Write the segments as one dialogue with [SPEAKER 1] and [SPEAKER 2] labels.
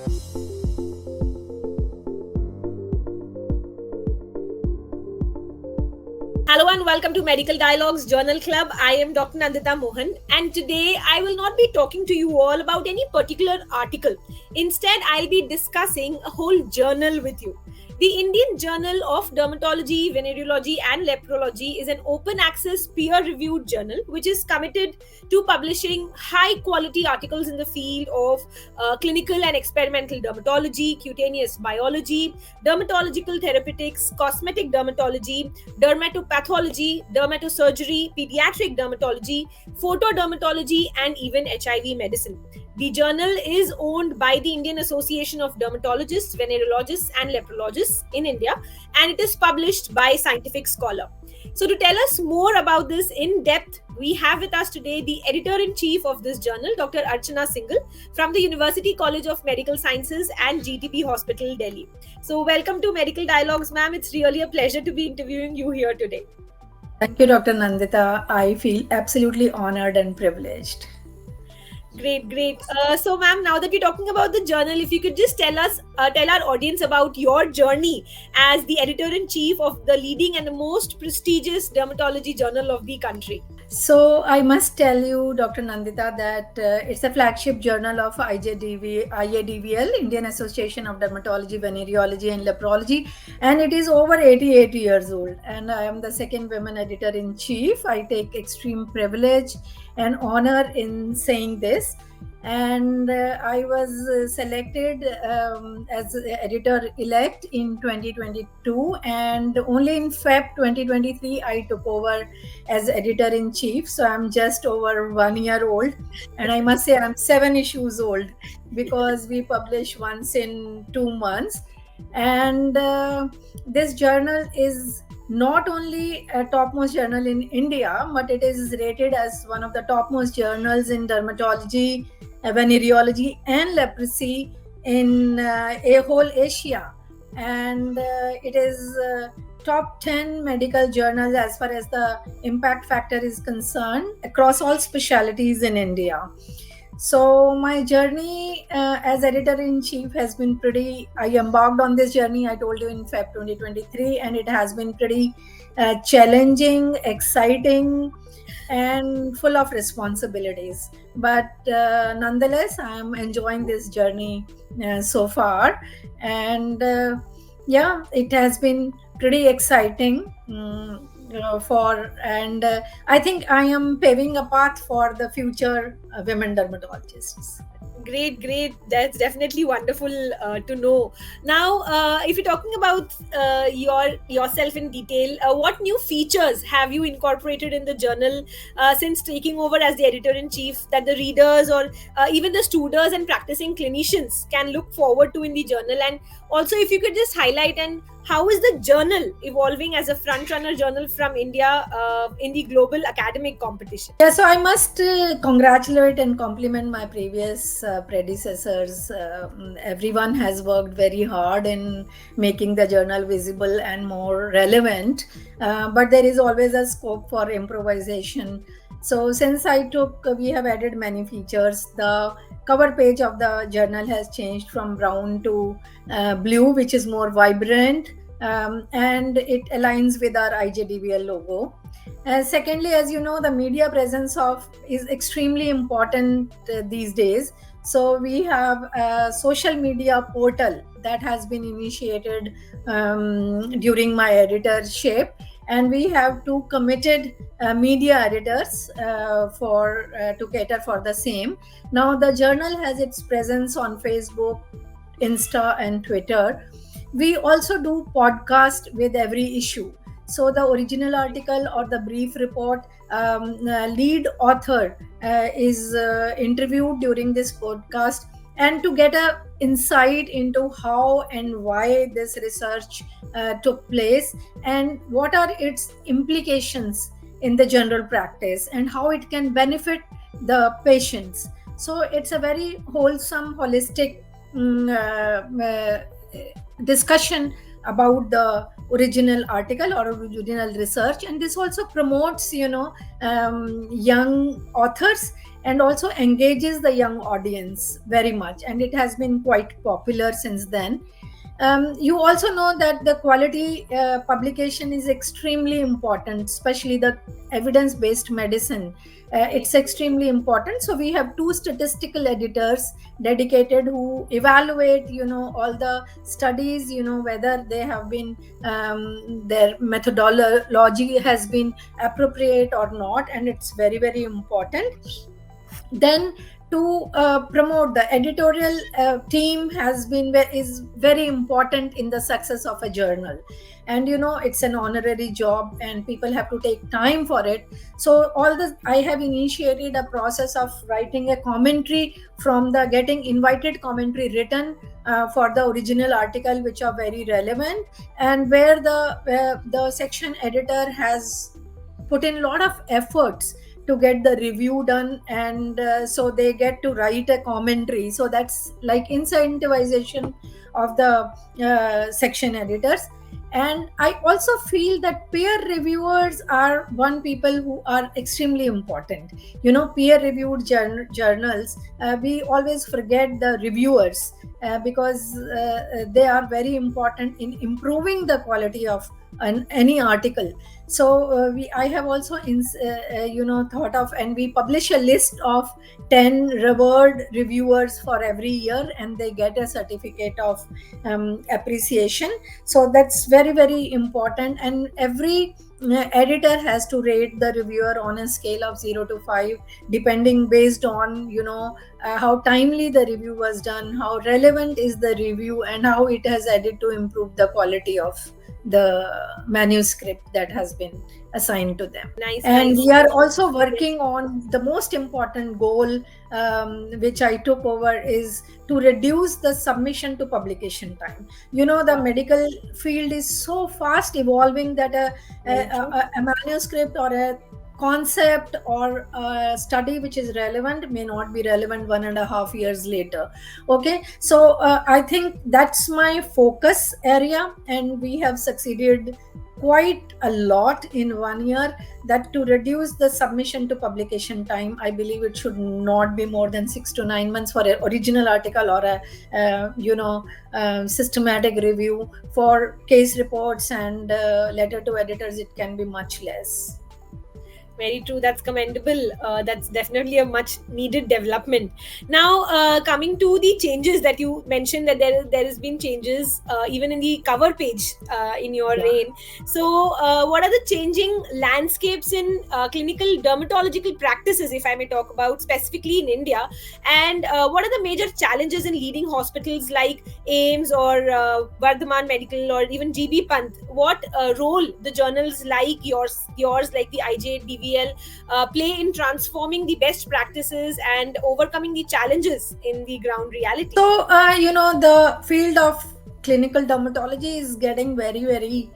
[SPEAKER 1] Hello and welcome to Medical Dialogues Journal Club. I am Dr. Nandita Mohan, and today I will not be talking to you all about any particular article. Instead, I'll be discussing a whole journal with you. The Indian Journal of Dermatology, Venereology and Leprology is an open access peer reviewed journal which is committed to publishing high quality articles in the field of clinical and experimental dermatology, cutaneous biology, dermatological therapeutics, cosmetic dermatology, dermatopathology, dermatosurgery, pediatric dermatology, photodermatology, and even HIV medicine. The journal is owned by the Indian Association of Dermatologists, Venereologists, and Leprologists in India, and it is published by Scientific Scholar. So, to tell us more about this in depth, we have with us today the editor-in-chief of this journal, Dr. Archana Singhal, from the University College of Medical Sciences and GTP Hospital, Delhi. So, welcome to Medical Dialogues, ma'am. It's really a pleasure to be interviewing you here today.
[SPEAKER 2] Thank you, Dr. Nandita. I feel absolutely honored and privileged.
[SPEAKER 1] Great. So, ma'am, now that we're talking about the journal, if you could just tell our audience about your journey as the editor-in-chief of the leading and the most prestigious dermatology journal of the country.
[SPEAKER 2] So I must tell you, Dr. Nandita, that it's a flagship journal of IADVL, Indian Association of Dermatology, Venereology and Leprology, and it is over 88 years old. And I am the second women editor-in-chief. I take extreme privilege and honor in saying this. And I was selected as editor-elect in 2022, and only in Feb 2023 I took over as editor-in-chief. So I'm just over 1 year old, and I must say I'm 7 issues old because we publish once in 2 months. And this journal is not only a topmost journal in India, but it is rated as one of the topmost journals in dermatology, venereology and leprosy in a whole Asia. And it is top 10 medical journals as far as the impact factor is concerned across all specialties in India. So my journey as editor-in-chief has been I embarked on this journey, I told you, in Feb 2023, and it has been pretty challenging, exciting, and full of responsibilities. But nonetheless, I am enjoying this journey so far. And it has been pretty exciting. I think I am paving a path for the future women dermatologists.
[SPEAKER 1] Great. That's definitely wonderful to know. Now, if you're talking about yourself in detail, what new features have you incorporated in the journal since taking over as the editor-in-chief that the readers or even the students and practicing clinicians can look forward to in the journal? And also, if you could just highlight and how is the journal evolving as a front-runner journal from India in the global academic competition?
[SPEAKER 2] Yeah, so I must congratulate and compliment my previous predecessors. Everyone has worked very hard in making the journal visible and more relevant, but there is always a scope for improvisation. So since we have added many features. The cover page of the journal has changed from brown to blue, which is more vibrant, and it aligns with our IJDVL logo. Secondly, as you know, the media presence is extremely important these days. So we have a social media portal that has been initiated during my editorship, and we have 2 committed media editors to cater for the same. Now the journal has its presence on Facebook, Insta and Twitter. We also do podcast with every issue. So the original article or the brief report, lead author is interviewed during this podcast, and to get a insight into how and why this research took place and what are its implications in the general practice and how it can benefit the patients. So it's a very wholesome, holistic discussion about the original article or original research, and this also promotes young authors and also engages the young audience very much, and it has been quite popular since then. You also know that the quality publication is extremely important, especially the evidence-based medicine. It's extremely important. So we have two statistical editors dedicated who evaluate, all the studies, whether they have been, their methodology has been appropriate or not, and it's very, very important. Then to promote, the editorial team is very important in the success of a journal, and it's an honorary job and people have to take time for it. So I have initiated a process of writing a commentary, from the getting invited commentary written for the original article, which are very relevant, and where the section editor has put in a lot of efforts to get the review done, and so they get to write a commentary. So that's like incentivization of the section editors. And I also feel that peer reviewers are one people who are extremely important. Peer reviewed journals, we always forget the reviewers, because they are very important in improving the quality of any article. So I have also thought of, and we publish a list of 10 revered reviewers for every year, and they get a certificate of appreciation. So that's very, very important, and every editor has to rate the reviewer on a scale of 0 to 5, depending based on how timely the review was done, how relevant is the review, and how it has added to improve the quality of the manuscript that has been assigned to them. And we are also working on the most important goal, which I took over, is to reduce the submission to publication time. The medical field is so fast evolving that a manuscript or a concept or a study which is relevant may not be relevant 1.5 years later. Okay, so I think that's my focus area, and we have succeeded quite a lot in 1 year, that to reduce the submission to publication time, I believe it should not be more than 6 to 9 months for an original article, or a systematic review. For case reports and letter to editors, it can be much less.
[SPEAKER 1] Very true. That's commendable. That's definitely a much needed development. Now, coming to the changes that you mentioned, that there has been changes even in the cover page in your reign. So, what are the changing landscapes in clinical dermatological practices, if I may talk about specifically in India, and what are the major challenges in leading hospitals like AIIMS or Vardhaman Medical or even GB Pant? What role the journals like yours like the IJDV play in transforming the best practices and overcoming the challenges in the ground reality?
[SPEAKER 2] So, the field of clinical dermatology is getting very, very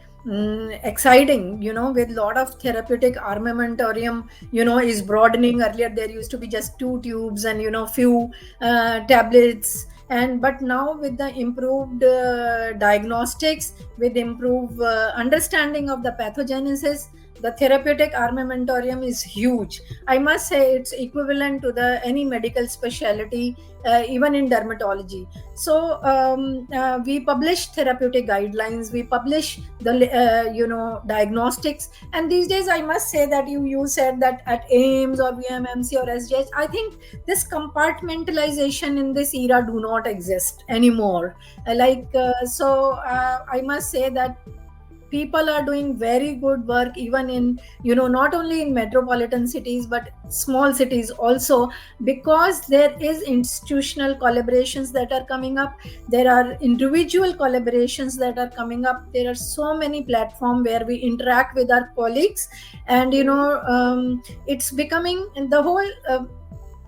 [SPEAKER 2] exciting, with a lot of therapeutic armamentarium, is broadening. Earlier, there used to be just 2 tubes and, few tablets. But now with the improved diagnostics, with improved understanding of the pathogenesis, the therapeutic armamentarium is huge. I must say it's equivalent to any medical specialty, even in dermatology. So we publish therapeutic guidelines, we publish the diagnostics, and these days I must say that you said that at AIIMS or VMMC or SGH, I think this compartmentalization in this era do not exist anymore. So I must say that people are doing very good work, even in not only in metropolitan cities but small cities also, because there is institutional collaborations that are coming up, there are individual collaborations that are coming up, there are so many platforms where we interact with our colleagues, and it's becoming, the whole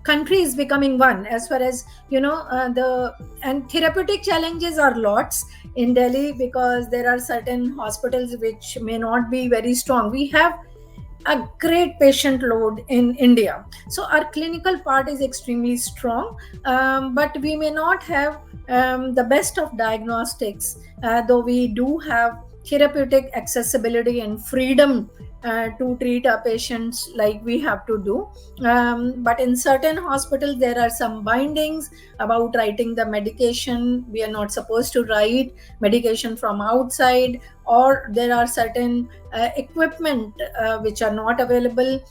[SPEAKER 2] country is becoming one, as far as and therapeutic challenges are lots in Delhi, because there are certain hospitals which may not be very strong. We have a great patient load in India, so our clinical part is extremely strong, but we may not have the best of diagnostics, though we do have therapeutic accessibility and freedom to treat our patients like we have to do. But in certain hospitals, there are some bindings about writing the medication. We are not supposed to write medication from outside, or there are certain equipment which are not available.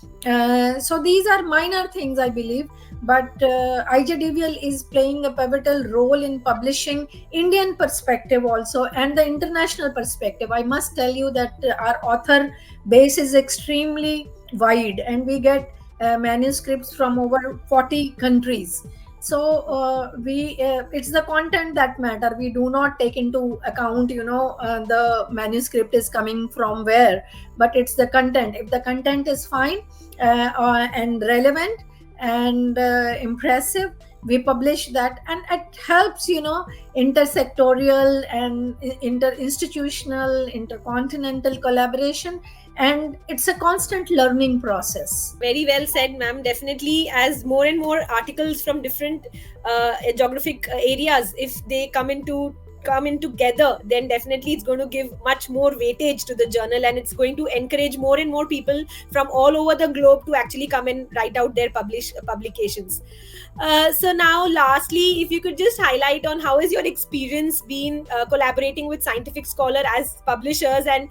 [SPEAKER 2] So these are minor things, I believe. But IJDVL is playing a pivotal role in publishing Indian perspective also, and the international perspective. I must tell you that our author base is extremely wide, and we get manuscripts from over 40 countries. So it's the content that matter. We do not take into account the manuscript is coming from where, but it's the content. If the content is fine and relevant and impressive, we publish that, and it helps intersectorial and interinstitutional, intercontinental collaboration, and it's a constant learning process.
[SPEAKER 1] Very well said, ma'am. Definitely, as more and more articles from different geographic areas, if they come in together, then definitely it's going to give much more weightage to the journal, and it's going to encourage more and more people from all over the globe to actually come and write out their publications. So now, lastly, if you could just highlight on how has your experience been collaborating with Scientific Scholar as publishers, and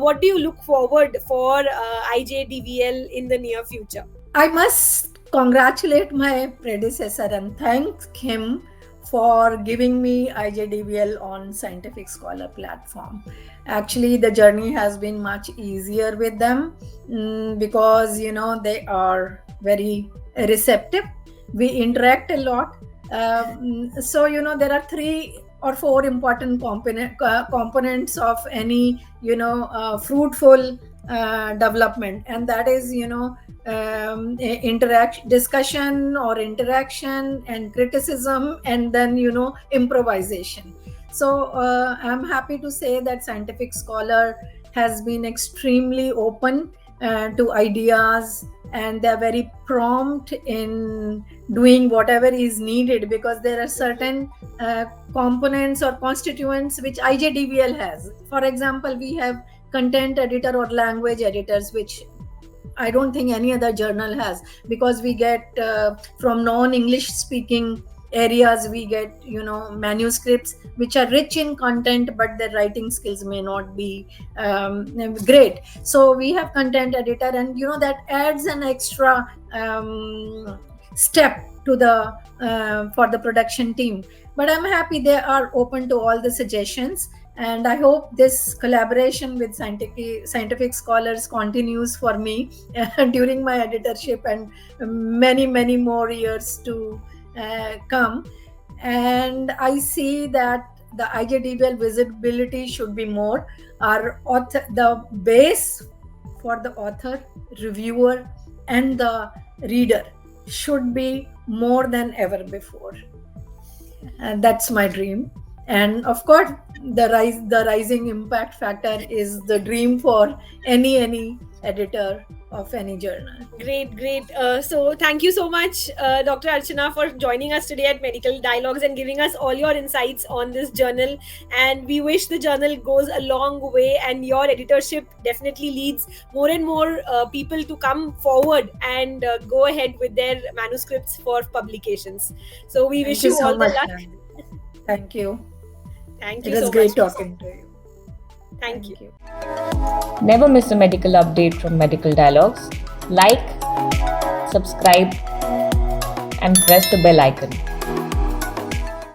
[SPEAKER 1] what do you look forward for IJDVL in the near future?
[SPEAKER 2] I must congratulate my predecessor and thank him for giving me IJDVL on Scientific Scholar platform. Actually, the journey has been much easier with them because they are very receptive. We interact a lot. So there are 3 or 4 important components of any fruitful development, and that is discussion or interaction and criticism, and then improvisation. So I'm happy to say that Scientific Scholar has been extremely open to ideas, and they're very prompt in doing whatever is needed, because there are certain components or constituents which IJDVL has. For example, we have content editor or language editors, which I don't think any other journal has, because we get from non-English speaking areas, we get manuscripts which are rich in content, but their writing skills may not be great. So we have content editor, and that adds an extra step to the for the production team. But I'm happy they are open to all the suggestions, and I hope this collaboration with Scientific Scholars continues for me during my editorship and many more years to come. And I see that the IJDVL visibility should be more. Our author, the base for the author, reviewer, and the reader should be more than ever before. And that's my dream. And of course, the rising impact factor is the dream for any editor of any journal.
[SPEAKER 1] Great. So thank you so much, Dr. Archana, for joining us today at Medical Dialogues and giving us all your insights on this journal. And we wish the journal goes a long way, and your editorship definitely leads more and more people to come forward and go ahead with their manuscripts for publications. So we wish you all the luck.
[SPEAKER 2] Thank you.
[SPEAKER 1] Thank you.
[SPEAKER 2] It was great talking to you.
[SPEAKER 1] Thank you.
[SPEAKER 3] Never miss a medical update from Medical Dialogues. Like, subscribe, and press the bell icon.